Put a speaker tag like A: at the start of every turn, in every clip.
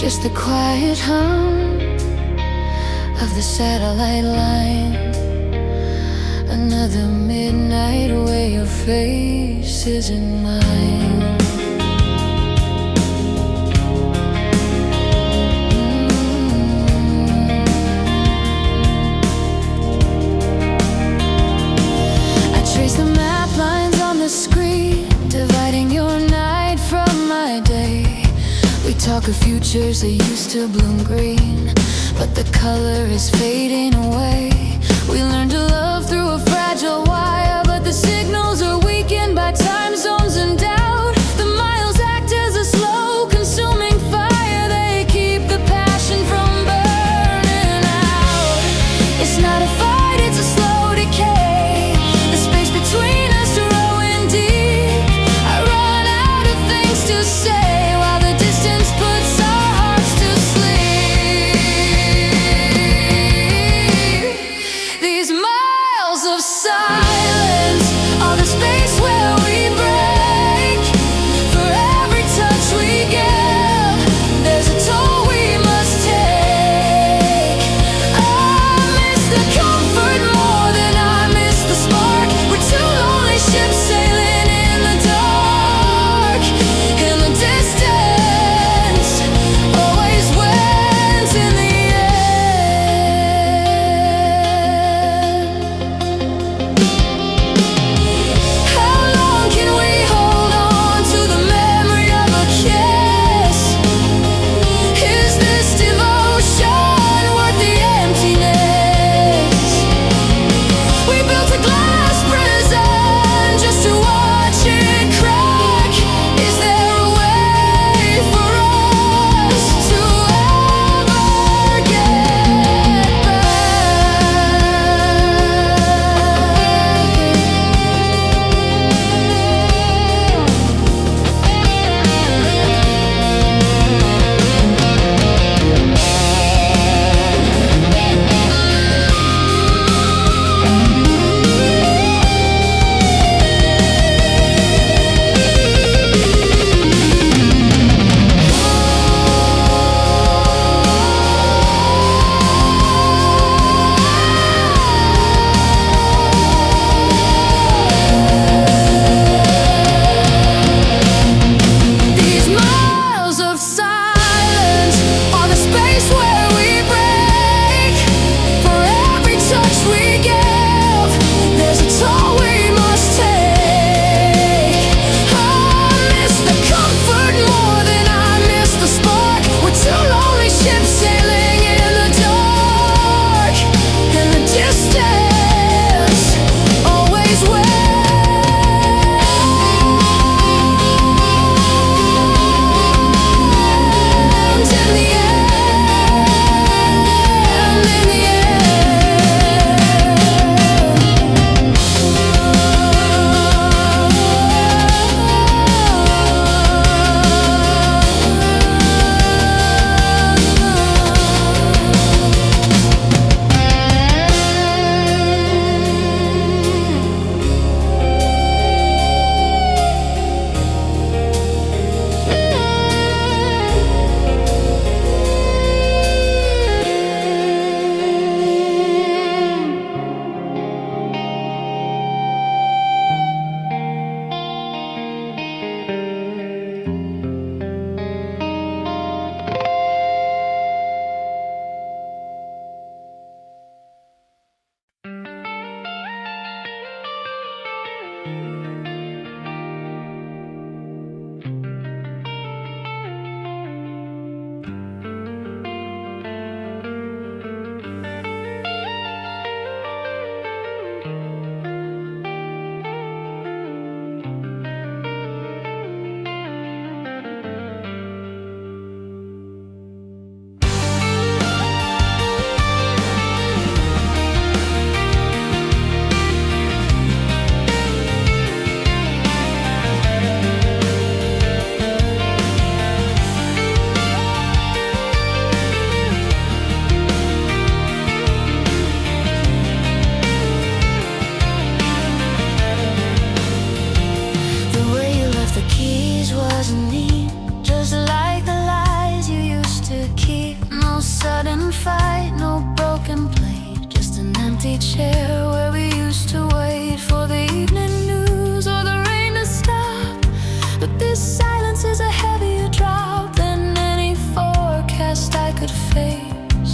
A: Just the quiet hum of the satellite line. Another midnight where your face isn't mine. I trace the map lines on the screen, dividing your night from my day. We talk of futures that used to bloom green, but the color is fading away. We learn to love through a fragile wire, but the signals are weakened by time zones and doubt. The miles act as a slow consuming fire. They keep the passion from burning out. It's not a fight, it's a slow decay. The space between us growing deep. I run out of things to say while the distance puts our hearts to sleep. chair where we used to wait for the evening news or the rain to stop. But this silence is a heavier drop than any forecast I could face.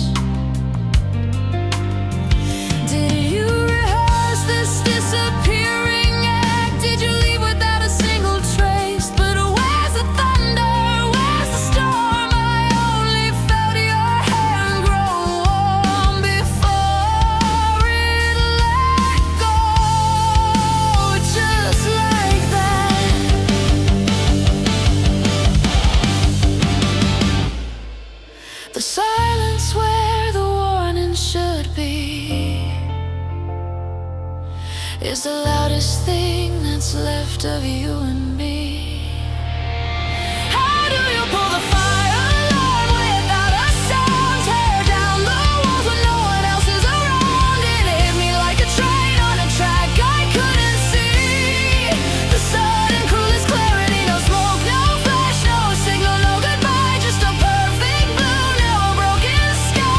A: Did you rehearse this disappearing act? Did you leave without a single trace? But where's the thunder? Where's the storm? I only felt your hand grow warm before it let go. Just like that. The silence where the warning should be is the loudest thing that's left of you and me. How do you pull the fire alarm without a sound? Tear down the walls when no one else is around. It hit me like a train on a track I couldn't see. The sudden cruelest clarity, no smoke, no flash, no signal, no goodbye, just a perfect blue, now a broken sky.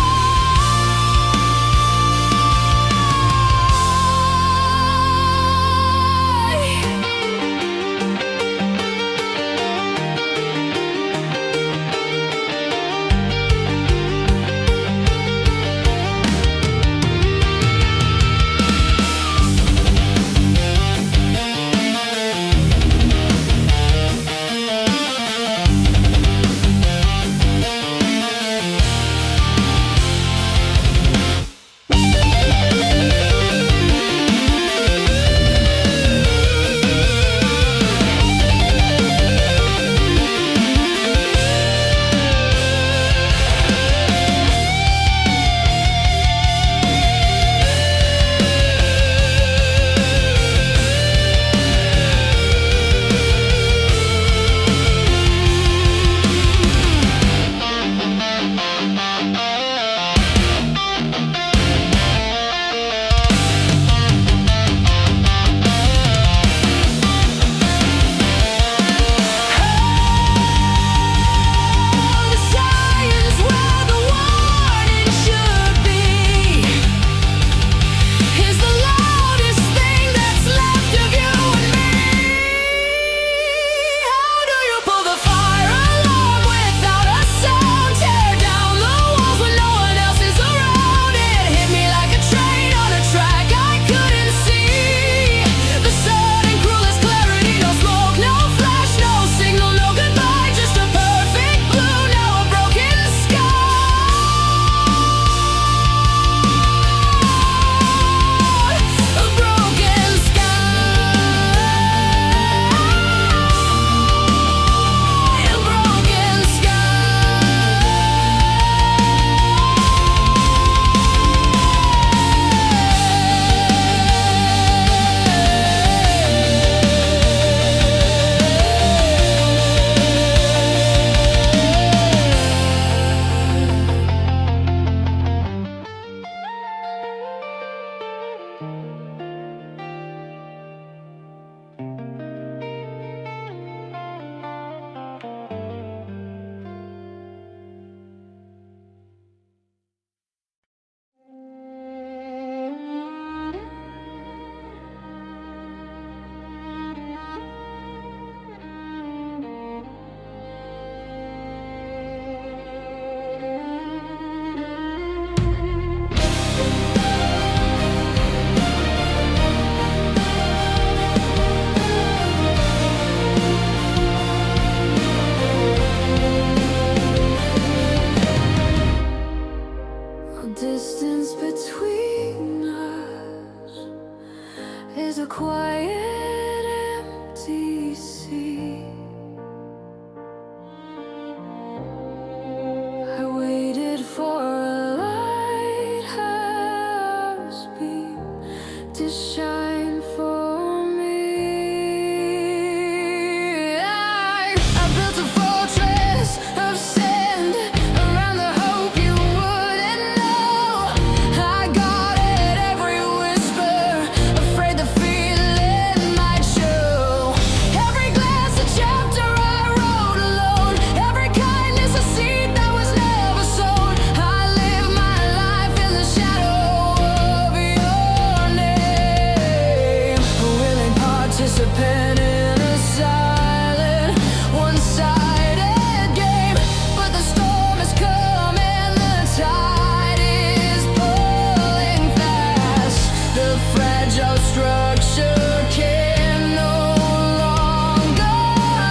A: structure can no longer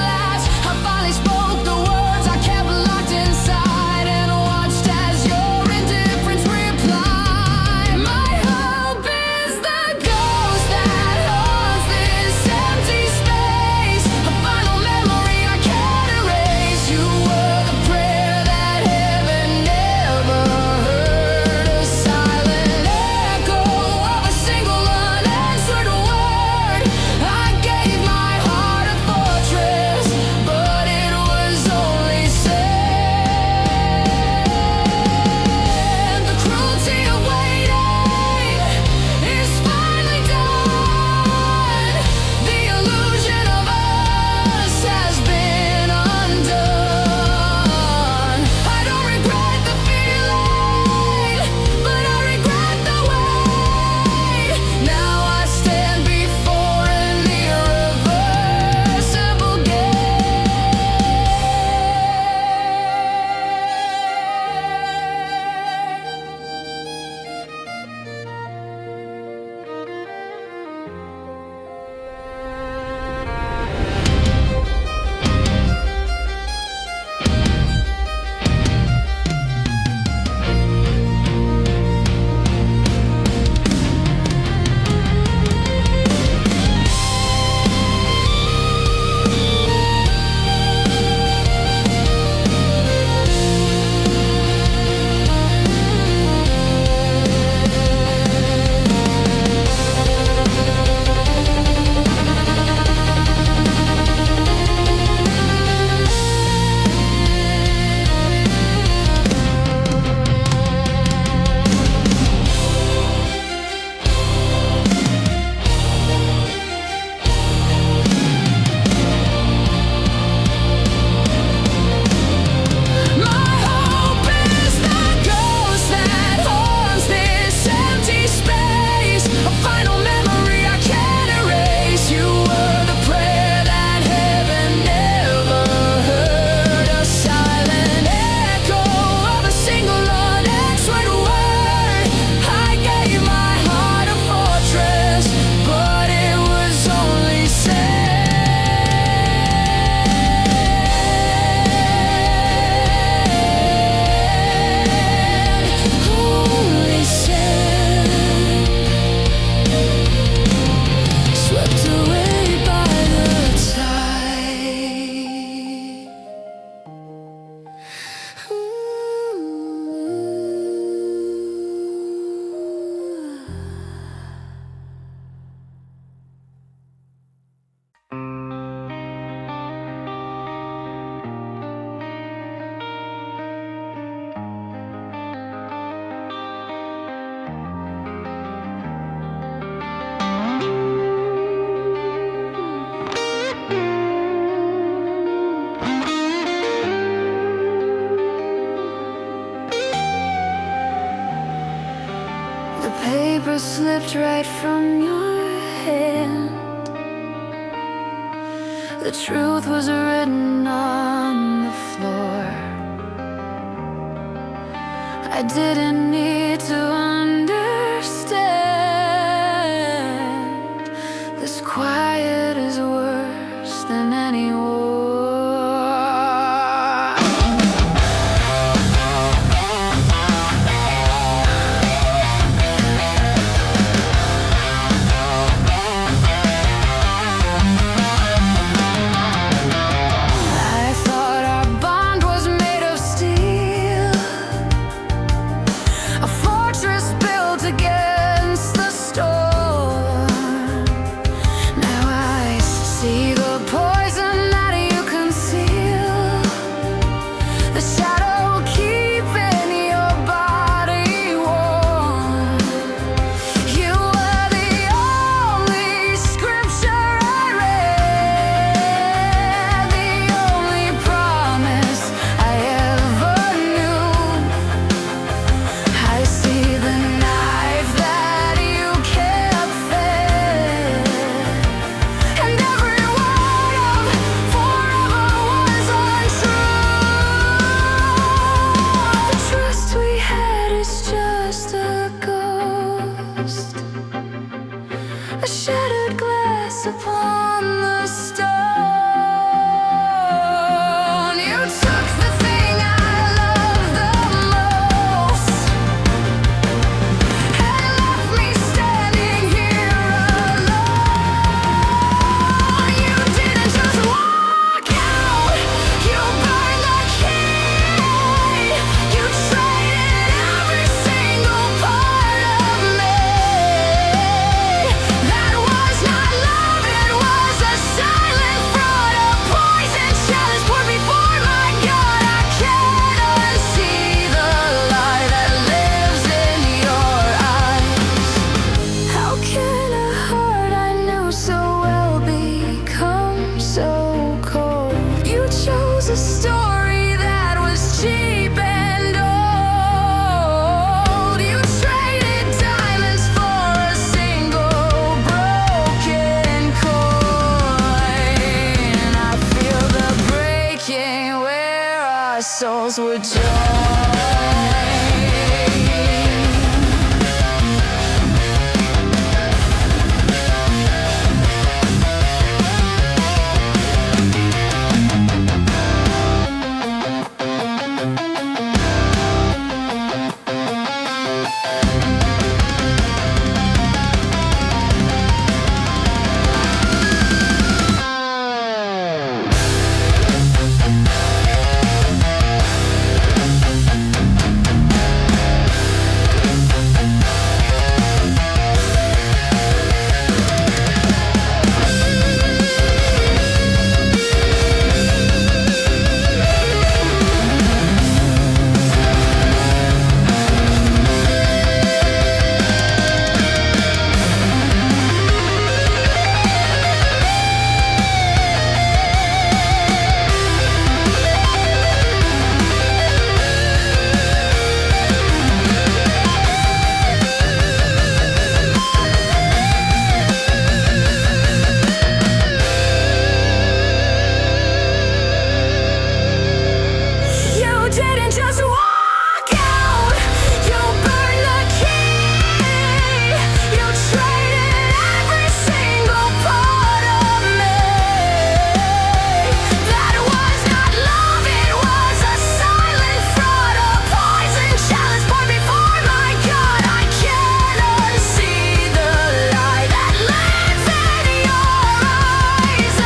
A: last. I finally spoke the words I kept locked inside and watched as your indifference replied. My hope is the ghost that haunts this empty space, a final memory I can't erase. You were the prayer that heaven never heard, a silent echo of a single unanswered word. I gave my heart a fortress, but it was only sand. The cruelty of waiting is finally done. The illusion of us has been undone. I don't regret the feeling, but I regret the way. Now I stand before an irreversible gate. My hope is the ghost that haunts this empty space, a final memory I can't erase. You were the prayer that heaven never heard, a silent echo of a single unanswered word. I gave my heart a fortress, but it was only sand, only sand, swept away by the tide. The paper slipped right from your hand. The truth was written on the floor. I didn't need to understand. This quiet is worse than any war. I thought our bond was made of steel, a fortress a shattered glass upon the stone. You took the thing I love the most and left me standing here alone. You didn't just walk out, you burned the key. You traded every single part of me. That was not love, it was a silent fraud, a poison chalice poured before my God. I can't unsee the lie that lives in your eyes. How can a heart I knew so well become so cold? You chose a story that was cheap and old. You traded diamonds for a single broken coin. I feel the breaking where our souls would join. You didn't just walk out, you burned the key. You traded every single part of me. That was not love, it was a silent fraud, a poison chalice poured before my God. I can't unsee the lie that lives in your eyes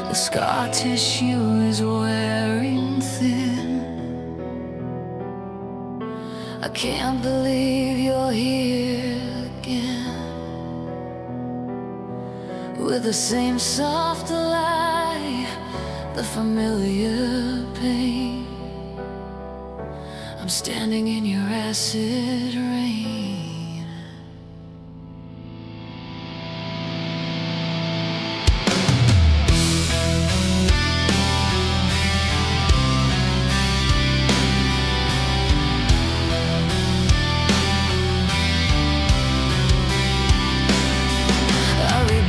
A: The scar tissue is wearing thin. I can't believe you're here again, with the same soft lie, the familiar pain. I'm standing in your acid rain.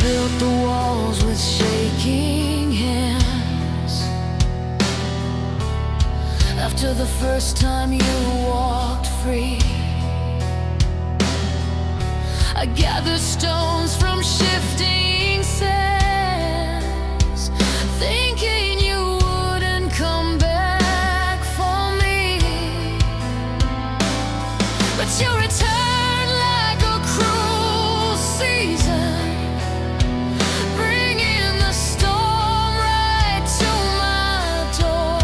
A: Built the walls with shaking hands. After the first time you walked free, I gathered stones from shifting sands, thinking you wouldn't come back for me. But you returned like a cruel season, bringing the storm right to my door.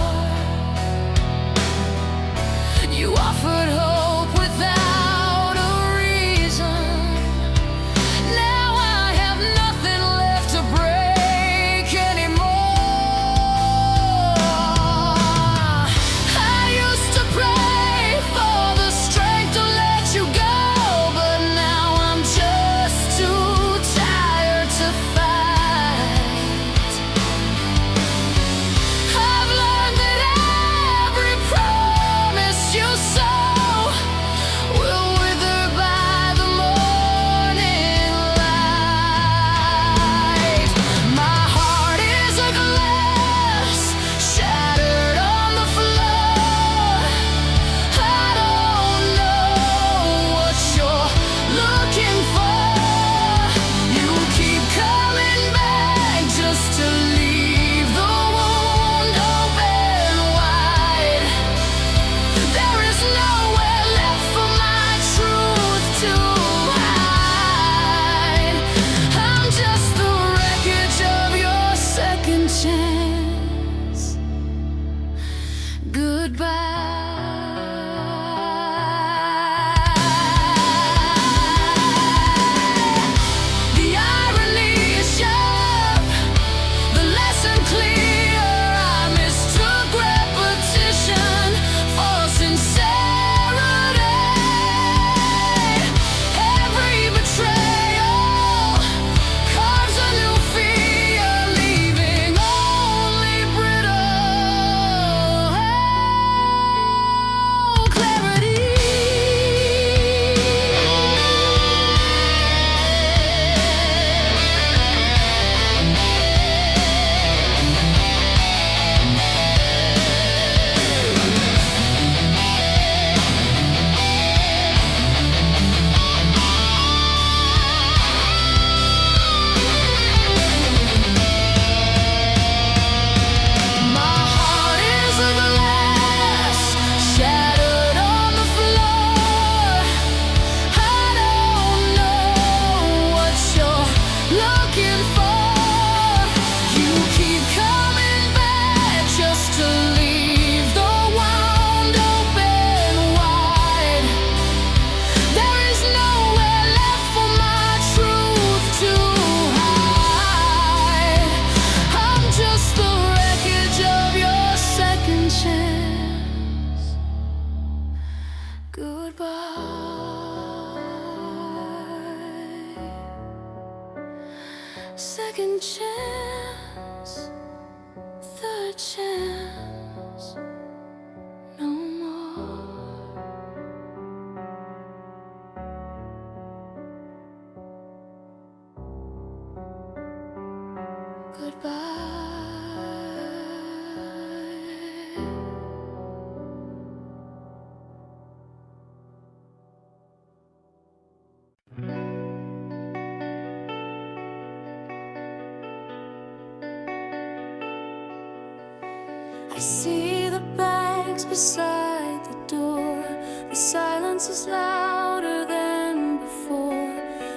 A: I see the bags beside the door. The silence is louder than before.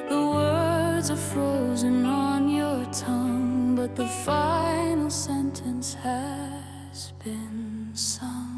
A: The words are frozen on your tongue, but the final sentence has been sung.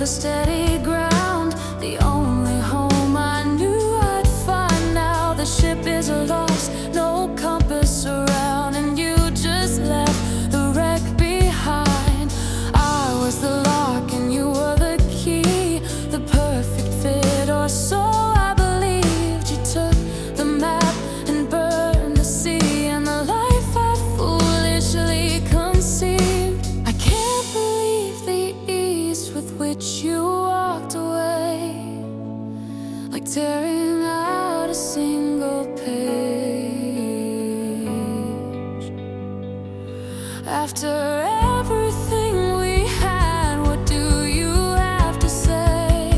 A: Steady ground, the only home I knew I'd find. Now the ship is lost, no compass around, and you just left the wreck behind. I was the lock and you were the key, the perfect fit, or so I believed. You took the map and burned the sea, and the life I foolishly conceived. I can't believe the ease with which you walked away, like tearing out a single page. After everything we had, what do you have to say?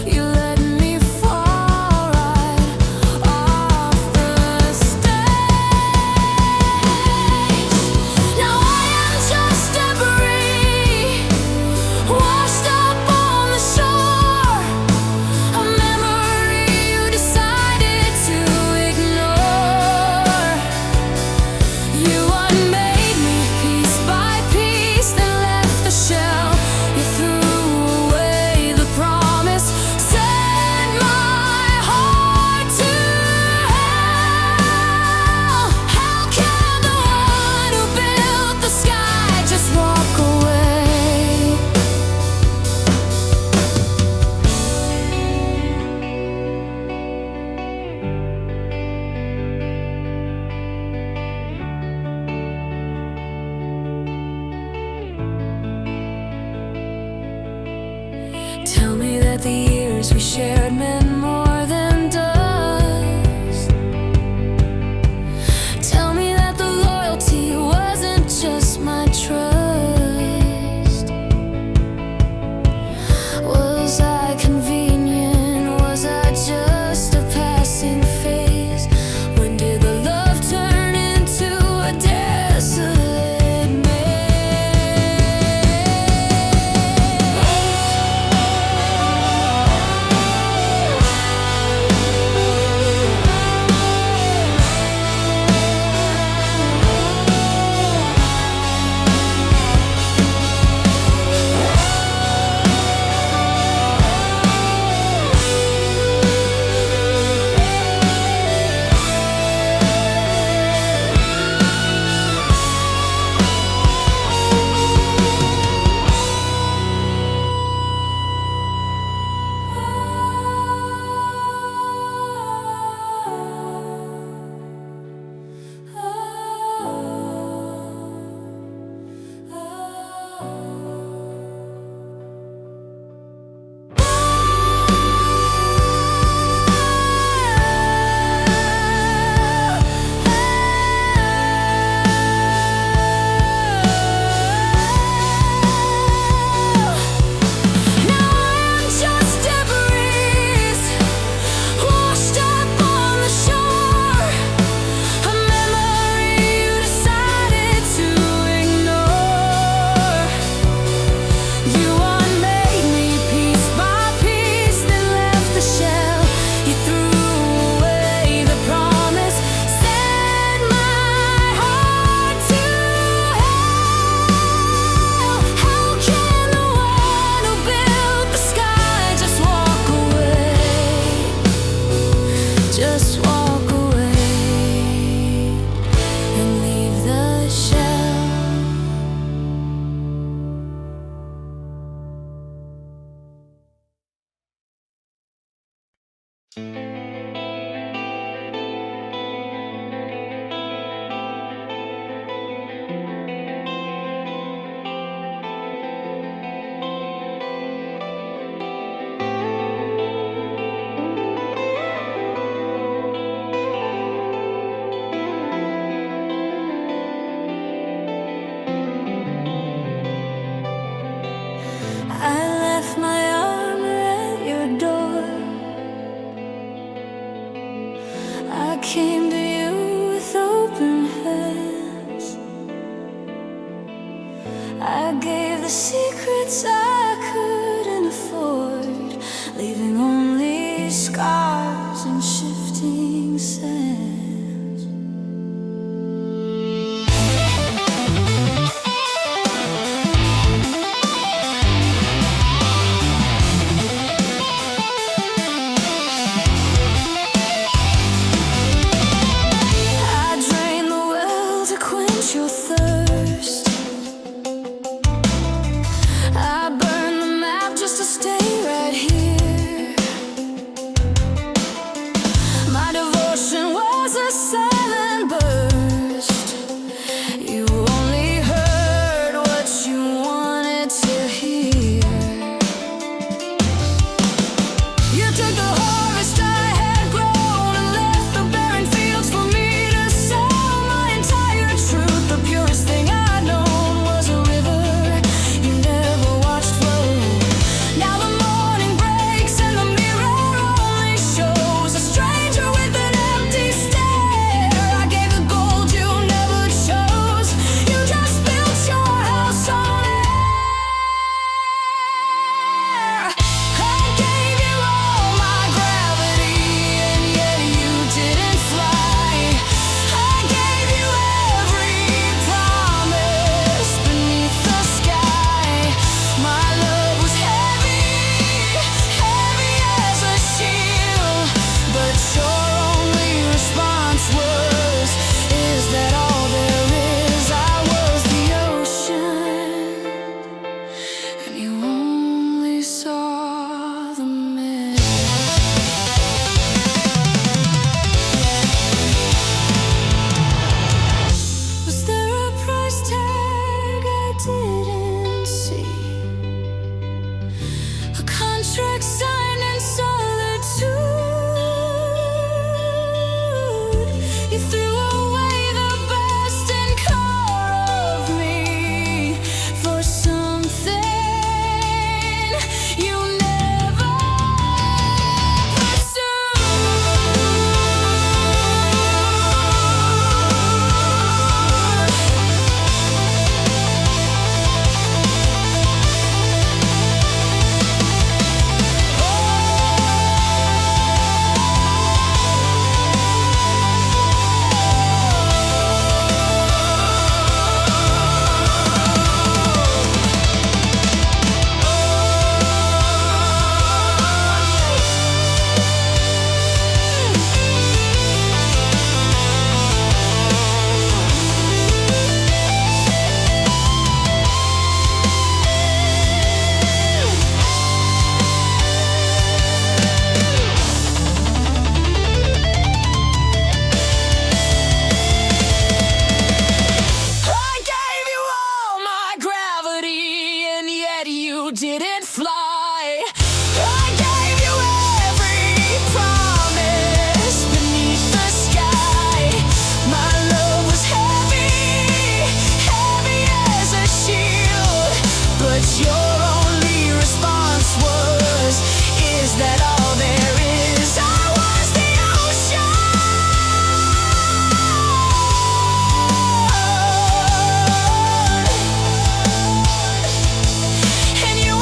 A: You let me fall right off the stage. Now I am just debris, washed up on the shore, a memory I gave the secrets I couldn't afford, leaving only scars and shifting sands. I drained the well to quench your thirst. I burned the map just to stay right here. My devotion was a silent burst. You only heard what you wanted to hear. You took the harvest I had grown and left the barren fields for me to sow my entire truth. The purest thing I'd known was a river you never watched flow. Now the morning breaks and the mirror only shows a stranger with an empty stare. I gave the gold you never chose. You just built your house on air. I gave you all my gravity and yet you didn't fly. I gave you every promise beneath the sky. My love was heavy, heavy as a shield, but your only response was, is that all there is? I was the ocean, and you only saw the mist. Was there a price tag I didn't see? A contract signed in solitude. You threw away the best and core of me for something you never pursued. I gave you all my gravity and yet you didn't fly. I gave you every promise beneath the sky. My love was heavy, heavy as a shield, but your only response was, is that all there is? I was the ocean, and you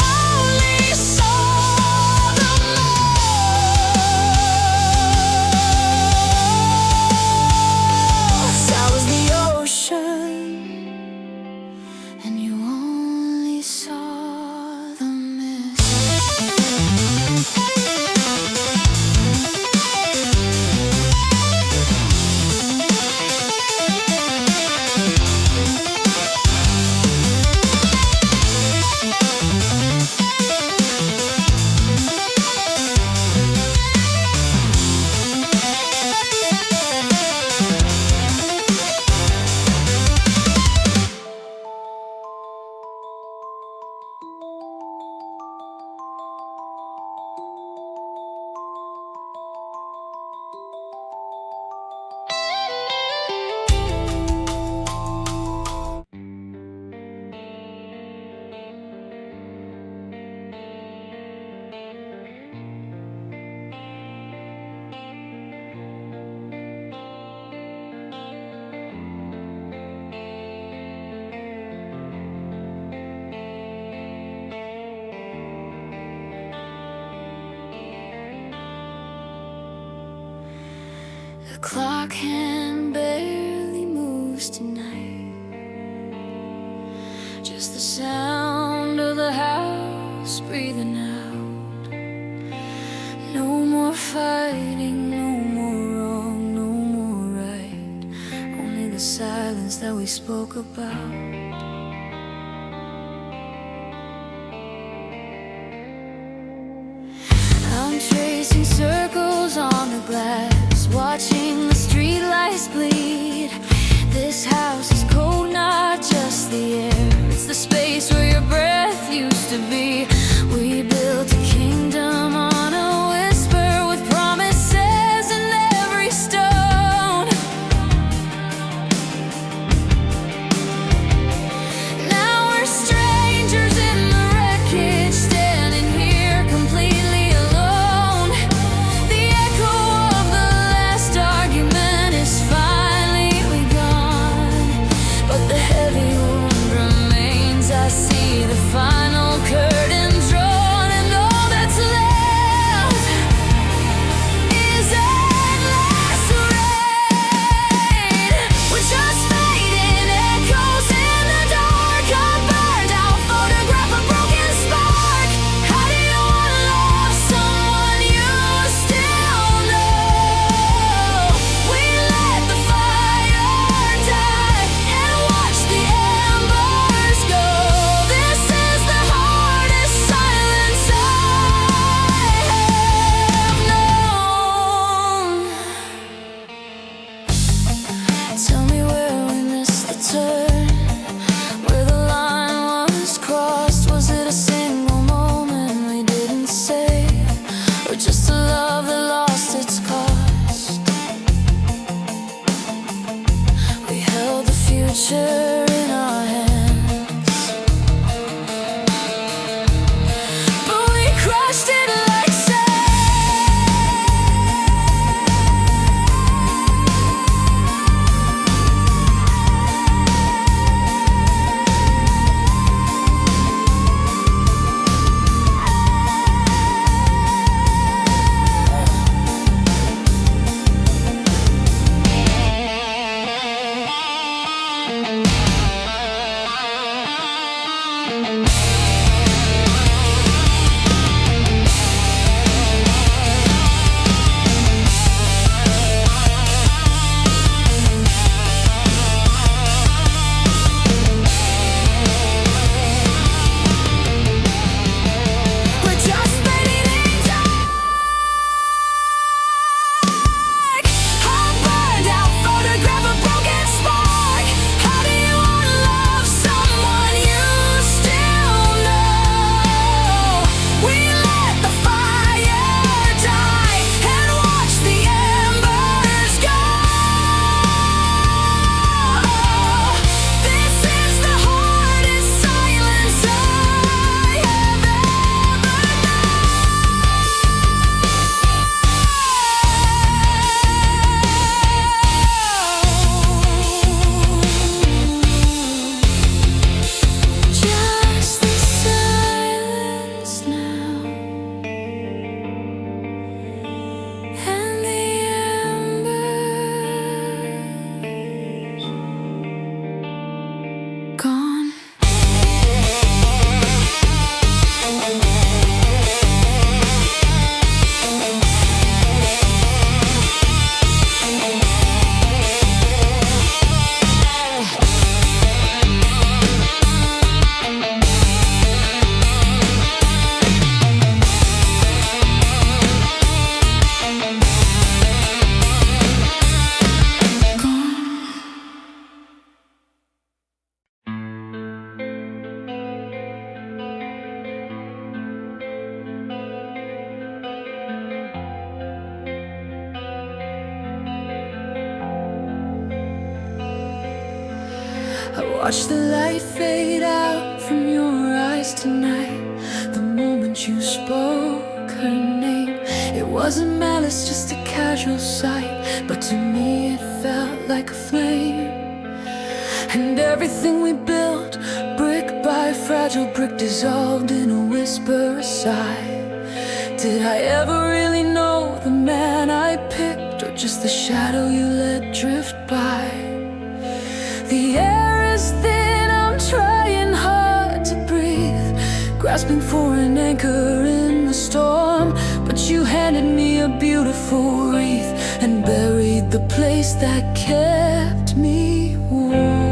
A: clock hand barely moves tonight. Just the sound of the house breathing out. No more fighting, no more wrong, no more right. Only the silence that we spoke about. I'm tracing circles on the glass, watching the streetlights bleed. This house is cold, not just the air. It's the space where your breath used to be. We built a kingdom on a whisper with promises in every stone. Now we're strangers in the wreckage, standing here completely alone. The echo of the last argument is finally gone, but the heavy wound remains. I see the final curtain drawn, and all that's left is endless rain. We're just fading echoes in the dark. A burned out photograph, a broken spark. How do you unlove someone you still know? We let the fire die and watch the embers go. This is the hardest silence I have known. Tell me where we missed the turn, where the line was crossed. Was it a single moment we didn't say, or just a love that lost its cost? We held the future in our hands, but we crushed it like we're just fading in dark. A burned out photograph, a broken spark. How do you unlove someone you still know? We let the fire die and watch the embers go. This is the hardest silence I have ever known. Just the silence now, and the embers gone. I watched the light fade out from your eyes tonight. The moment you spoke her name, it wasn't malice, just a casual sight, but to me it felt like a flame. And everything we built, brick by fragile brick, dissolved in a whisper, a sigh. Did I ever really know the man I picked, or just the shadow you let drift by. The air is thin, I'm trying hard to breathe, grasping for an anchor in the storm. But you handed me a beautiful wreath and buried the place that kept me warm.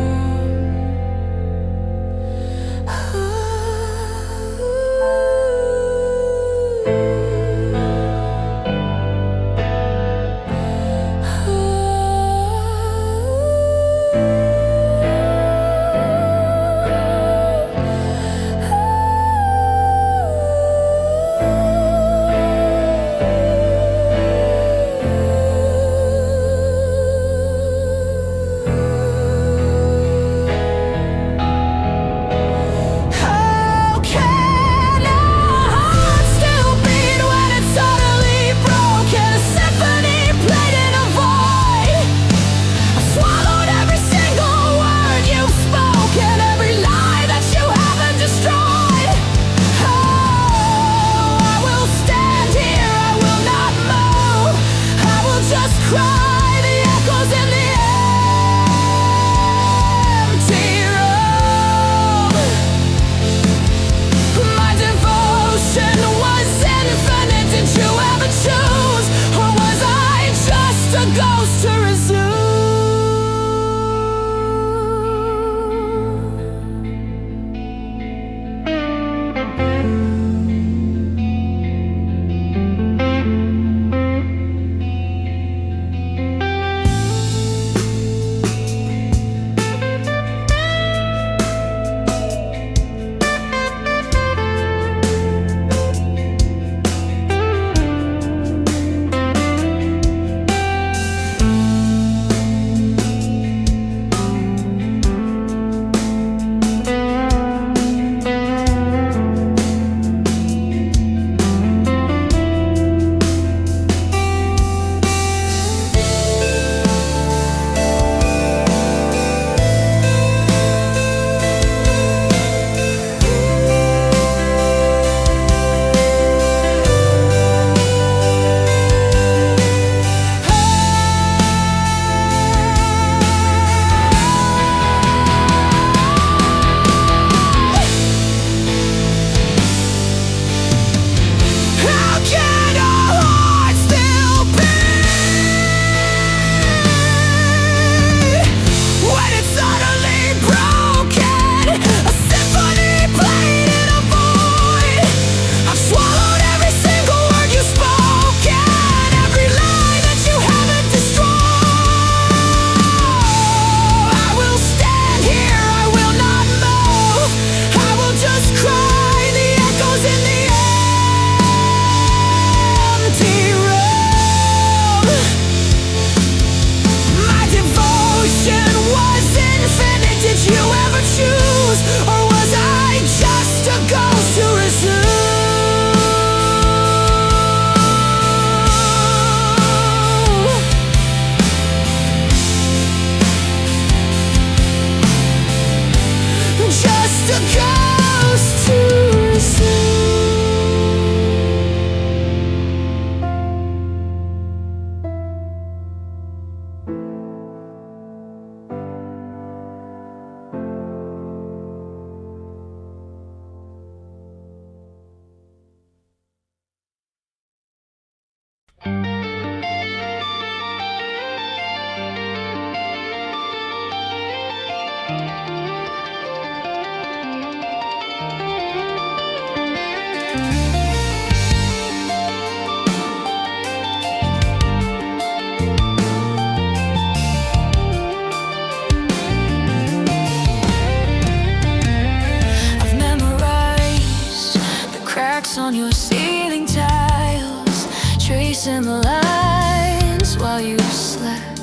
B: On your ceiling tiles, tracing the lines while you slept.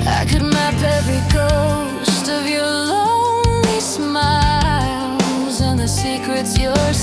B: I could map every ghost of your lonely smiles and the secrets you're